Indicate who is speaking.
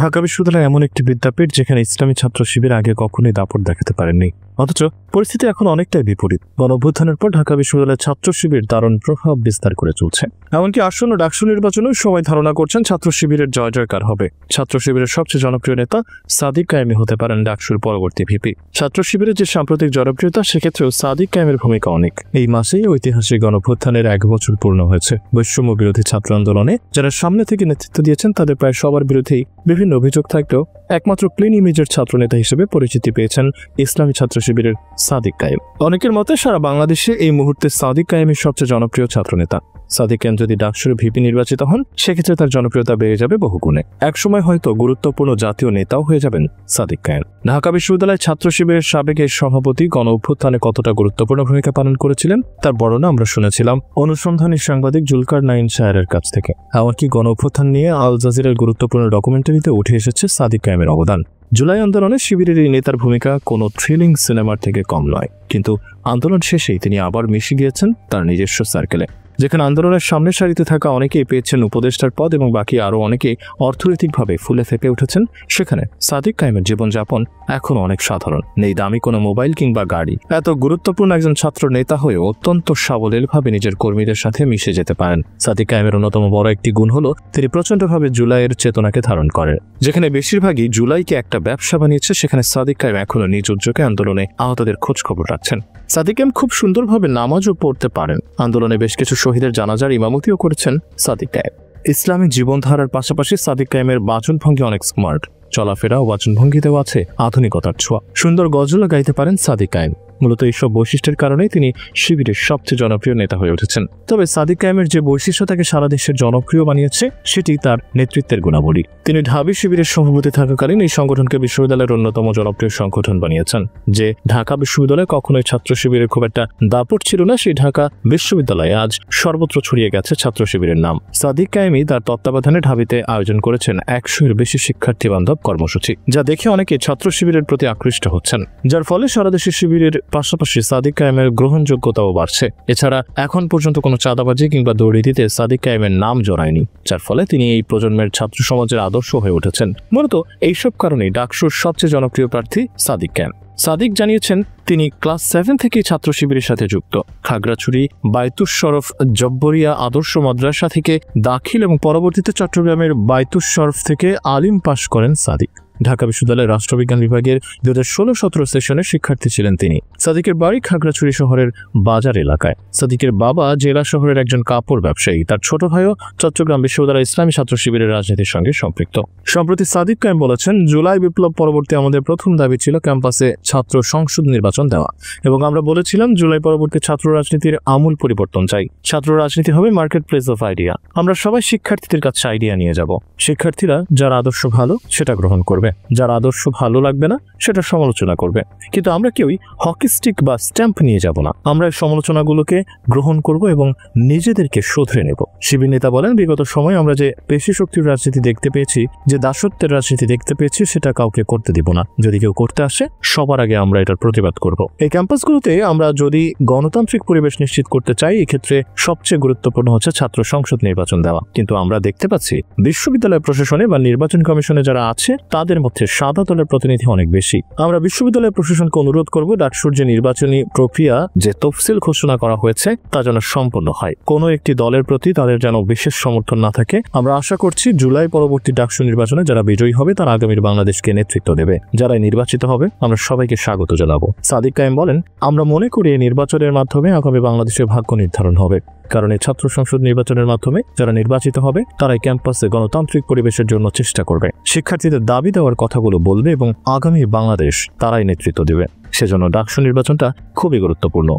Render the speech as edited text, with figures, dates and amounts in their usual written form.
Speaker 1: ঢাকা বিশ্ববিদ্যালয় এমন একটি বিদ্যাপীঠ যেখানে ইসলামী ছাত্র শিবির আগে কখনোই দাপট দেখাতে পারেননি, অথচ পরিস্থিতি এখন অনেকটাই বিপরীত। গণঅভ্যুত্থানের পর ঢাকা বিশ্ববিদ্যালয়ের ছাত্র শিবির দারুণ প্রভাব বিস্তার করে চলছে। এমনকি আসন্ন ডাকসু নির্বাচনেও সবাই ধারণা করছেন ছাত্র শিবিরের জয় জয়কার হবে। ছাত্র শিবিরের সবচেয়ে জনপ্রিয় নেতা সাদিক কায়েমি হতে পারেন ডাকসুর পরবর্তী ভিপি। ছাত্র শিবিরের যে সাম্প্রতিক জনপ্রিয়তা, সেক্ষেত্রেও সাদিক কায়েমের ভূমিকা অনেক। এই মাসেই ঐতিহাসিক গণঅভ্যুত্থানের 1 বছর পূর্ণ হয়েছে। বৈষম্য বিরোধী ছাত্র আন্দোলনে যারা সামনে থেকে নেতৃত্ব দিয়েছেন তাদের প্রায় সবার বিরুদ্ধেই বিভিন্ন অভিযোগ থাকলেও একমাত্র ক্লিন ইমেজের ছাত্রনেতা হিসেবে পরিচিতি পেয়েছেন ইসলামী ছাত্র শিবিরের সাদিক কায়েম। অনেকের মতে সারা বাংলাদেশে এই মুহূর্তে সাদিক কায়েমই সবচেয়ে জনপ্রিয় ছাত্রনেতা। সাদিক কায়েম যদি ডাকসুর ভিপি নির্বাচিত হন, সেক্ষেত্রে তার জনপ্রিয়তা বেড়ে যাবে বহুগুণে। একসময় হয়তো গুরুত্বপূর্ণ জাতীয় নেতাও হয়ে যাবেন সাদিক কায়েম। ঢাকা বিশ্ববিদ্যালয় ছাত্র শিবিরের সাবেক এই সভাপতি গণঅভ্যুত্থানে কতটা গুরুত্বপূর্ণ ভূমিকা পালন করেছিলেন তার বর্ণনা আমরা শুনেছিলাম অনুসন্ধানী সাংবাদিক জুলকার নাইন শায়েরের কাছ থেকে। এমনকি গণঅভ্যুত্থান নিয়ে আল জাজিরার গুরুত্বপূর্ণ ডকুমেন্টারিতে উঠে এসেছে সাদিক কায়েমের অবদান। জুলাই আন্দোলনে শিবিরের এই নেতার ভূমিকা কোনো থ্রিলিং সিনেমার থেকে কম নয়, কিন্তু আন্দোলন শেষেই তিনি আবার মিশে গিয়েছেন তার নিজস্ব সার্কেলে, যেখানে আন্দোলনের সামনের সারিতে থাকা অনেকেই পেয়েছেন উপদেষ্টার পদ এবং বাকি আরও অনেকেই অর্থনৈতিকভাবে ফুলে ফেপে উঠেছেন। সেখানে সাদিক কায়েমের জীবনযাপন এখন অনেক সাধারণ, নেই দামি কোনো মোবাইল কিংবা গাড়ি। এত গুরুত্বপূর্ণ একজন ছাত্র নেতা হয়ে অত্যন্ত সাবলীলভাবে নিজের কর্মীদের সাথে মিশে যেতে পারেন। সাদিক কায়েমের অন্যতম বড় একটি গুণ হলো তিনি প্রচণ্ডভাবে জুলাইয়ের চেতনাকে ধারণ করেন। যেখানে বেশিরভাগই জুলাইকে একটা ব্যবসা বানিয়েছে, সেখানে সাদিক কায়েম এখনো নিজ উদ্যোগে আন্দোলনে আহতদের খোঁজ খবর রাখছেন। সাদিক কায়েম খুব সুন্দরভাবে নামাজও পড়তে পারেন। আন্দোলনে বেশ কিছু শহীদের জানাজার ইমামতিও করেছেন সাদিক কায়েম। ইসলামী জীবনধারার পাশাপাশি সাদিক কায়েমের বাচনভঙ্গি অনেক স্মার্ট। চলাফেরা ও বাচনভঙ্গিতেও আছে আধুনিকতার ছোঁয়া। সুন্দর গজলও গাইতে পারেন সাদিক কায়েম। মূলত এইসব বৈশিষ্ট্যের কারণেই তিনি শিবিরের সবচেয়ে জনপ্রিয় নেতা হয়ে উঠেছেন। তবে সাদিক কায়েমের যে বৈশিষ্ট্য তাকে সারা দেশের জনপ্রিয় বানিয়েছে, সেটি তার নেতৃত্বের গুণাবলী। তিনি ঢাবি শিবিরের সভাপতি থাকাকালীন এই সংগঠনকে বিশ্ববিদ্যালয়ের অন্যতম জনপ্রিয় সংগঠন বানিয়েছেন। যে ঢাকা বিশ্ববিদ্যালয়ে কখনোই ছাত্র শিবিরের খুব একটা দাপট ছিল না, সেই ঢাকা বিশ্ববিদ্যালয়ে আজ সর্বত্র ছড়িয়ে গেছে ছাত্র শিবিরের নাম। সাদিক কায়েমই তার তত্ত্বাবধানে ঢাবিতে আয়োজন করেছেন 100-এর বেশি শিক্ষার্থী বান্ধব কর্মসূচি, যা দেখে অনেকে ছাত্র শিবিরের প্রতি আকৃষ্ট হচ্ছেন, যার ফলে সারা দেশের শিবিরের পাশাপাশি সাদিক কায়েমের গ্রহণযোগ্যতাও বাড়ছে। এছাড়া এখন পর্যন্ত কোনো চাঁদাবাজি কিংবা দুর্নীতিতে সাদিক কায়েমের নাম জড়ায়নি, যার ফলে তিনি এই প্রজন্মের ছাত্র সমাজের আদর্শ হয়ে উঠেছেন। মূলত এইসব কারণেই ডাকসুর সবচেয়ে জনপ্রিয় প্রার্থী সাদিক কায়েম। সাদিক জানিয়েছেন তিনি ক্লাস 7 থেকেই ছাত্র শিবিরের সাথে যুক্ত। খাগড়াছড়ি বায়তুস শরফ জব্বরিয়া আদর্শ মাদ্রাসা থেকে দাখিল এবং পরবর্তীতে চট্টগ্রামের বায়তুস শরফ থেকে আলিম পাশ করেন সাদিক। ঢাকা বিশ্ববিদ্যালয়ের রাষ্ট্রবিজ্ঞান বিভাগের 2016-17 সেশনের শিক্ষার্থী ছিলেন তিনি। সাদিকের বাড়ি খাগড়াছড়ি শহরের বাজার এলাকায়। সাদিকের বাবা জেলা শহরের একজন কাপড় ব্যবসায়ী। তার ছোট ভাইও চট্টগ্রাম বিশ্ববিদ্যালয় ইসলামী ছাত্র শিবিরের রাজনীতির সঙ্গে সম্পৃক্ত। সম্প্রতি সাদিক কায়েম বলেছেন, জুলাই বিপ্লব পরবর্তী আমাদের প্রথম দাবি ছিল ক্যাম্পাসে ছাত্র সংসদ নির্বাচন দেওয়া, এবং আমরা বলেছিলাম জুলাই পরবর্তী ছাত্র রাজনীতির আমূল পরিবর্তন চাই। ছাত্র রাজনীতি হবে মার্কেট প্লেস অফ আইডিয়া। আমরা সবাই শিক্ষার্থীদের কাছে আইডিয়া নিয়ে যাব। শিক্ষার্থীরা যার আদর্শ ভালো সেটা গ্রহণ করবে, যার আদর্শ ভালো লাগবে না সেটা সমালোচনা করবে, কিন্তু আমরা কেউই হকি স্টিক বা স্ট্যাম্প নিয়ে যাব না। আমরা এই সমালোচনাগুলোকে গ্রহণ করব এবং নিজেদেরকে শুধরে নেব। শিবির নেতা বলেন, বিগত সময়ে আমরা যে পেশি শক্তির রাজনীতি দেখতে পেয়েছি, যে দাসত্বের রাজনীতি দেখতে পেয়েছি, সেটা কাউকে করতে দিব না। যদি কেউ করতে আসে, সবার আগে আমরা এটার প্রতিবাদ করব। এই ক্যাম্পাসগুলোতে আমরা যদি গণতান্ত্রিক পরিবেশ নিশ্চিত করতে চাই, এক্ষেত্রে সবচেয়ে গুরুত্বপূর্ণ হচ্ছে ছাত্র সংসদ নির্বাচন দেওয়া। কিন্তু আমরা দেখতে পাচ্ছি বিশ্ববিদ্যালয় প্রশাসনে বা নির্বাচন কমিশনে যারা আছে, তাদের মধ্যে সাদা দলের প্রতিনিধি অনেক বেশি। আমরা বিশ্ববিদ্যালয় প্রশাসনকে অনুরোধ করব, ডাকসুর যে নির্বাচনী প্রক্রিয়া, যে তফসিল ঘোষণা করা হয়েছে, তা যেন সম্পন্ন হয়। কোনো একটি দলের প্রতি তাদের যেন বিশেষ সমর্থন না থাকে। আমরা আশা করছি জুলাই পরবর্তী ডাকসু নির্বাচনে যারা বিজয়ী হবে তারা আগামীর বাংলাদেশকে নেতৃত্ব দেবে। যারা নির্বাচিত হবে আমরা সবাইকে স্বাগত জানাবো। সাদিক কায়েম বলেন, আমরা মনে করি এই নির্বাচনের মাধ্যমে আগামী বাংলাদেশের ভাগ্য নির্ধারণ হবে, কারণ এই ছাত্র সংসদ নির্বাচনের মাধ্যমে যারা নির্বাচিত হবে তারাই ক্যাম্পাসে গণতান্ত্রিক পরিবেশের জন্য চেষ্টা করবে, শিক্ষার্থীদের দাবি দেওয়ার কথাগুলো বলবে এবং আগামী বাংলাদেশ তারাই নেতৃত্ব দেবে। সেজন্য ডাকসু নির্বাচনটা খুবই গুরুত্বপূর্ণ।